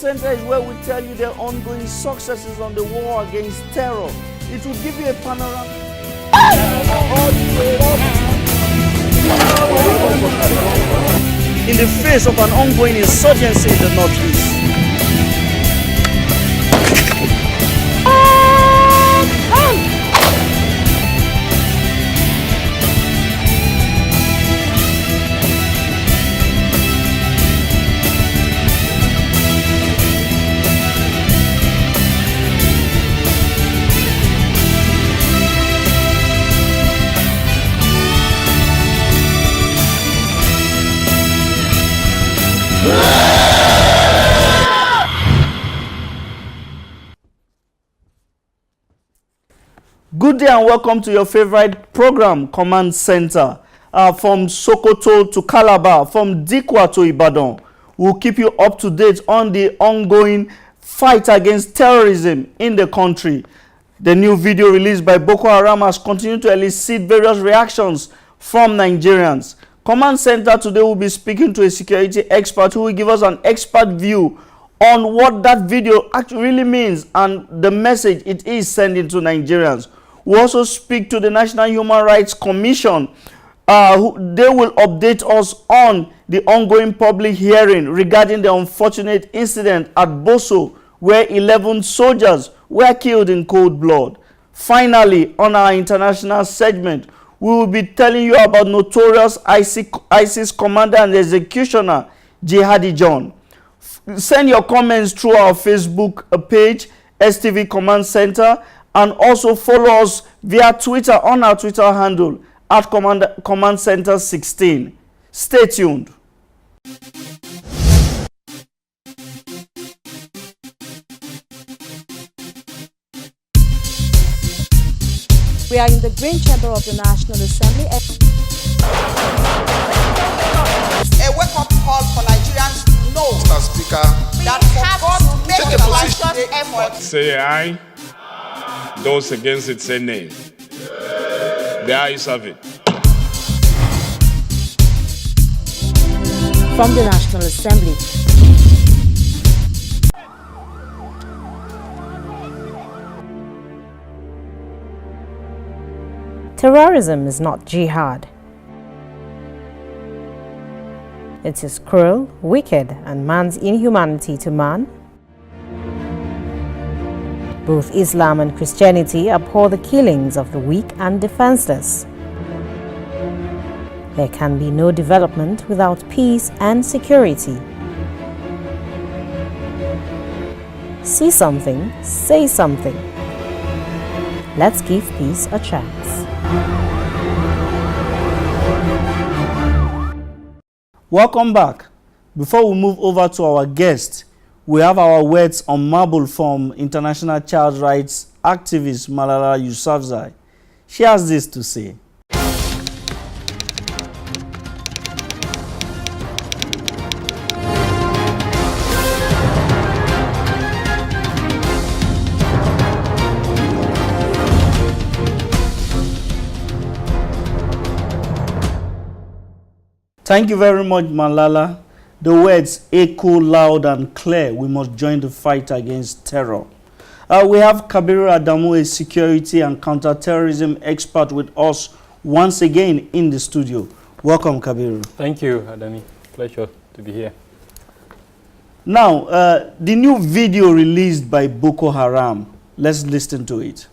Center is where we tell you the ongoing successes on the war against terror. It will give you a panorama. In the face of an ongoing insurgency in the Northeast. Good day and welcome to your favorite program, Command Center. From Sokoto to Calabar, from Dikwa to Ibadan. We'll keep you up to date on the ongoing fight against terrorism in the country. The new video released by Boko Haram has continued to elicit various reactions from Nigerians. Command Center today will be speaking to a security expert who will give us an expert view on what that video actually really means and the message it is sending to Nigerians. We'll also speak to the National Human Rights Commission. They will update us on the ongoing public hearing regarding the unfortunate incident at Boso, where 11 soldiers were killed in cold blood. Finally, on our international segment, we will be telling you about notorious ISIS commander and executioner, Jihadi John. Send your comments through our Facebook page, STV Command Center, and also follow us via Twitter on our Twitter handle at Command Center 16. Stay tuned. We are in the Green Chamber of the National Assembly. A wake-up call for Nigerians to know, Mr. Speaker, that for God to make a conscious effort. Say aye. Those against it say nay. The ayes have it. From the National Assembly. Terrorism is not jihad. It is cruel, wicked, and man's inhumanity to man. Both Islam and Christianity abhor the killings of the weak and defenseless. There can be no development without peace and security. See something, say something. Let's give peace a chance. Welcome back. Before we move over to our guest, we have our words on marble from international child rights activist Malala Yousafzai. She has this to say. Thank you very much, Malala. The words echo loud and clear. We must join the fight against terror. We have Kabiru Adamu, a security and counterterrorism expert, with us once again in the studio. Welcome, Kabiru. Thank you, Adani. Pleasure to be here. Now, the new video released by Boko Haram. Let's listen to it.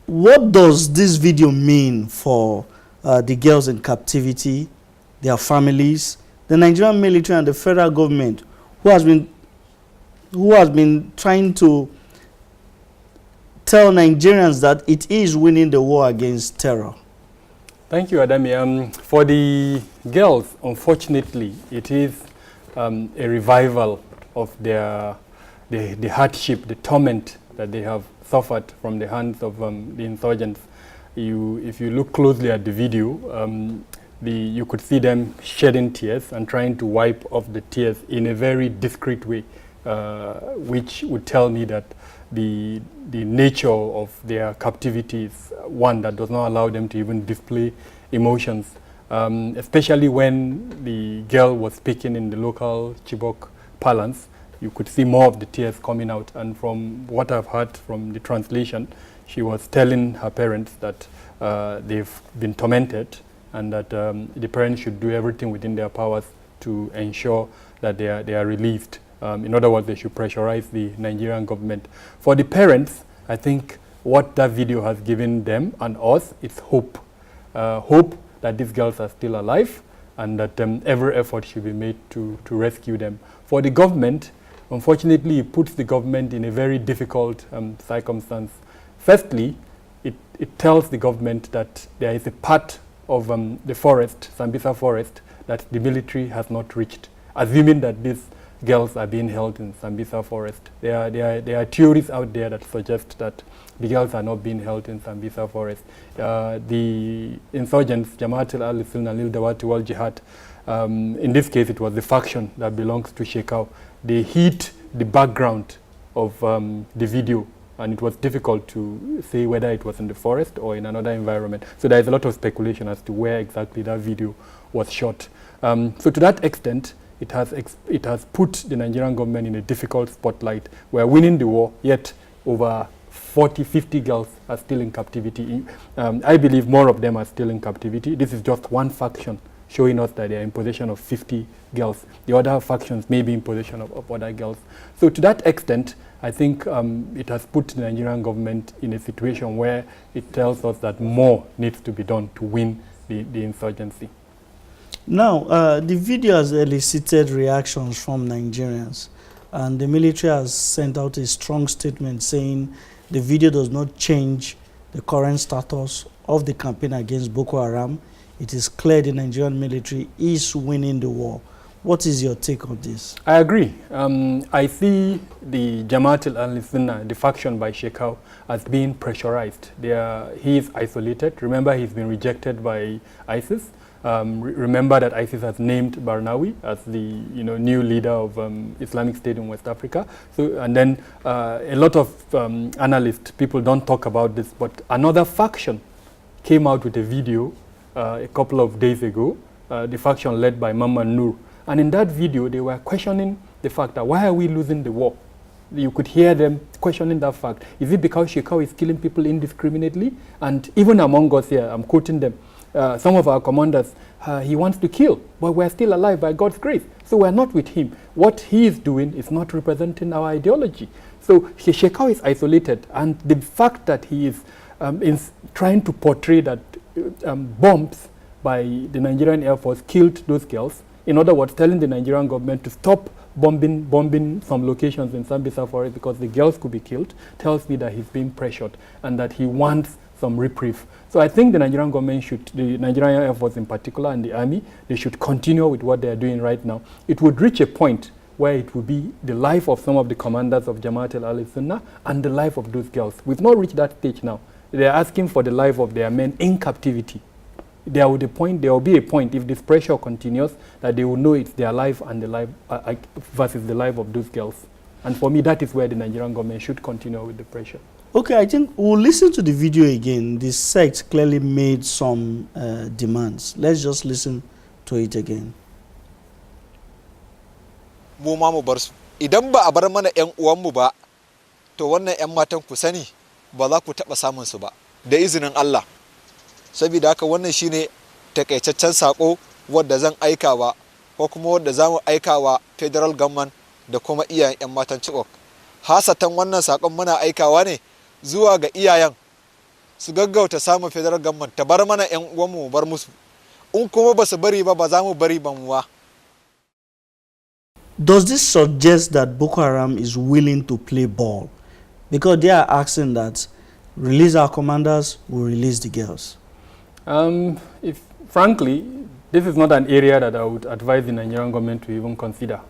What does this video mean for the girls in captivity, their families, the Nigerian military and the federal government, who has been trying to tell Nigerians that it is winning the war against terror? Thank you, Adami. For the girls, unfortunately, it is a revival of the hardship, the torment that they have suffered from the hands of the insurgents. If you look closely at the video, you could see them shedding tears and trying to wipe off the tears in a very discreet way, which would tell me that the nature of their captivity is one that does not allow them to even display emotions, especially when the girl was speaking in the local Chibok parlance. You could see more of the tears coming out, and from what I've heard from the translation, she was telling her parents that they've been tormented and that the parents should do everything within their powers to ensure that they are relieved. In other words, they should pressurize the Nigerian government. For the parents, I think what that video has given them and us is hope. Hope that these girls are still alive and that every effort should be made to rescue them. For the government, unfortunately, it puts the government in a very difficult circumstance. Firstly, it tells the government that there is a part of the forest, Sambisa forest, that the military has not reached, assuming that these girls are being held in Sambisa forest. There are theories out there that suggest that the girls are not being held in Sambisa forest. The insurgents, Jamaat al-Sunnah al-Dawati wal-Jihad, in this case it was the faction that belongs to Shekau. They hid the background of the video, and it was difficult to say whether it was in the forest or in another environment. So there is a lot of speculation as to where exactly that video was shot. So to that extent, it has put the Nigerian government in a difficult spotlight. We're winning the war, yet over 40, 50 girls are still in captivity. I believe more of them are still in captivity. This is just one faction showing us that they are in possession of 50 girls. The other factions may be in possession of other girls. So to that extent, I think it has put the Nigerian government in a situation where it tells us that more needs to be done to win the insurgency. Now, the video has elicited reactions from Nigerians, and the military has sent out a strong statement saying the video does not change the current status of the campaign against Boko Haram. It is clear the Nigerian military is winning the war. What is your take on this? I agree. I see the Jamaat al-Sunnah, the faction by Shekau, as being pressurized. He is isolated. Remember, he's been rejected by ISIS. Remember that ISIS has named Barnawi as the new leader of Islamic State in West Africa. So, and then a lot of analysts, people don't talk about this, but another faction came out with a video a couple of days ago, the faction led by Mamman Nur. And in that video, they were questioning the fact that why are we losing the war? You could hear them questioning that fact. Is it because Shekau is killing people indiscriminately? And even among us here, I'm quoting them, some of our commanders, he wants to kill, but we're still alive by God's grace. So we're not with him. What he is doing is not representing our ideology. So Shekau is isolated, and the fact that he is trying to portray that bombs by the Nigerian Air Force killed those girls, in other words, telling the Nigerian government to stop bombing some locations in Sambisa forest because the girls could be killed, tells me that he's being pressured and that he wants some reprieve. So I think the Nigerian government should, the Nigerian Air Force in particular and the army, they should continue with what they are doing right now. It would reach a point where it would be the life of some of the commanders of Jamaat al-Sunnah and the life of those girls. We've not reached that stage now. They are asking for the life of their men in captivity. There will be a point, if this pressure continues, that they will know it's their life and the life versus the life of those girls. And for me, that is where the Nigerian government should continue with the pressure. Okay, I think we'll listen to the video again. The sect clearly made some demands. Let's just listen to it again. Mu ma mu bar su idan ba a bar mana ƴan uwanmu ba to wannan ƴan matan ku sani ba za ku taɓa samun su ba da izinin Allah. Saboda haka wannan shine takaitaccen sako wanda zan aikawa ko kuma wanda zamu aikawa federal government da kuma iyayen ƴan matan Chibok. Hasatan wannan sakon muna aikawa ne zuwa ga iyayen su gaggauta samun federal government ta bar mana ƴan uwanmu mu bar musu. In kuma ba su bari ba ba za mu bari ba muwa. Does this suggest that Boko Haram is willing to play ball? Because they are asking that release our commanders, we'll release the girls. Frankly, this is not an area that I would advise the Nigerian government to even consider.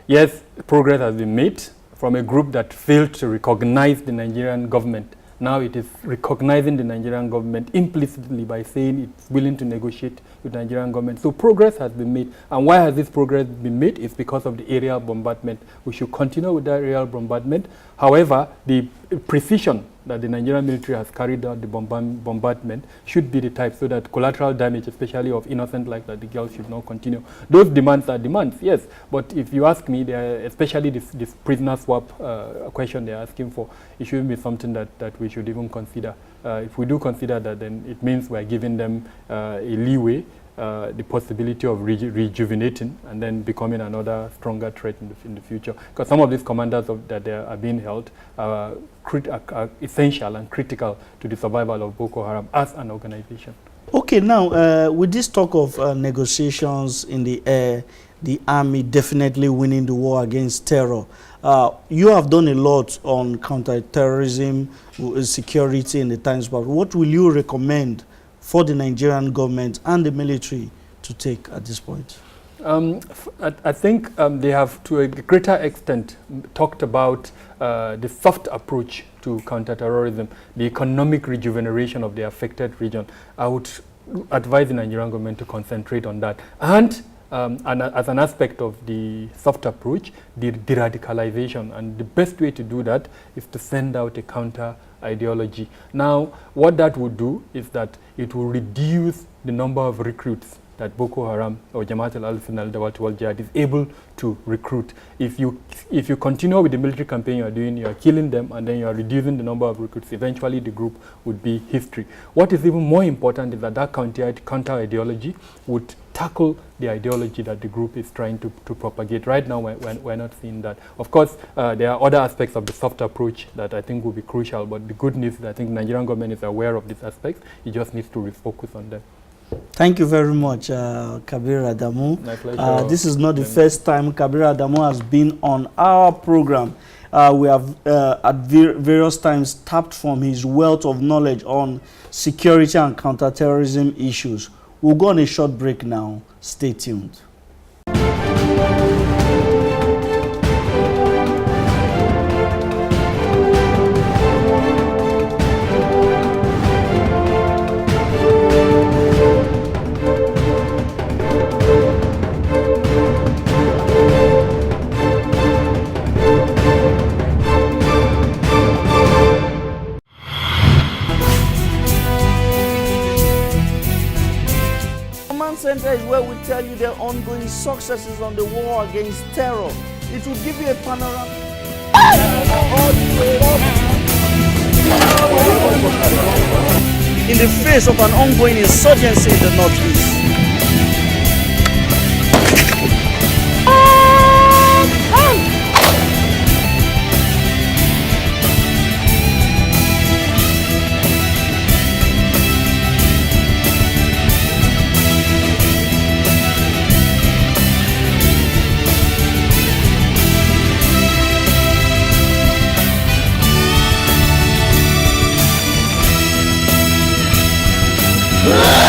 Yes, progress has been made from a group that failed to recognize the Nigerian government Now it is recognizing the Nigerian government implicitly by saying it's willing to negotiate with the Nigerian government. So progress has been made. And why has this progress been made? It's because of the aerial bombardment. We should continue with that aerial bombardment. However, the precision that the Nigerian military has carried out the bombardment should be the type so that collateral damage, especially of innocent life, that the girls should not continue. Those demands are demands, yes. But if you ask me, especially this prisoner swap question they're asking for, it shouldn't be something that we should even consider. If we do consider that, then it means we're giving them a leeway, the possibility of rejuvenating and then becoming another stronger threat in the future. Because some of these commanders that are being held are essential and critical to the survival of Boko Haram as an organization. Okay, now with this talk of negotiations in the air, the army definitely winning the war against terror. You have done a lot on counter-terrorism, security in the times, but what will you recommend for the Nigerian government and the military to take at this point? I think they have, to a greater extent, talked about the soft approach to counterterrorism, the economic rejuvenation of the affected region. I would advise the Nigerian government to concentrate on that. And as an aspect of the soft approach, the de-radicalization. And the best way to do that is to send out a counter ideology. Now, what that would do is that it will reduce the number of recruits that Boko Haram or Jamaat al-Sunnah al-Dawat wal-Jihad is able to recruit. If you continue with the military campaign you are doing, you are killing them and then you are reducing the number of recruits, eventually the group would be history. What is even more important is that counter ideology would tackle the ideology that the group is trying to propagate. Right now, we're not seeing that. Of course, there are other aspects of the soft approach that I think will be crucial, but the good news is I think the Nigerian government is aware of these aspects. It just needs to refocus on them. Thank you very much, Kabir Adamu. My pleasure. This is not the first time Kabir Adamu has been on our program. We have at various times tapped from his wealth of knowledge on security and counterterrorism issues. We'll go on a short break now. Stay tuned. Center is where we tell you the ongoing successes on the war against terror. It will give you a panorama. In the face of an ongoing insurgency in the northeast. Ah!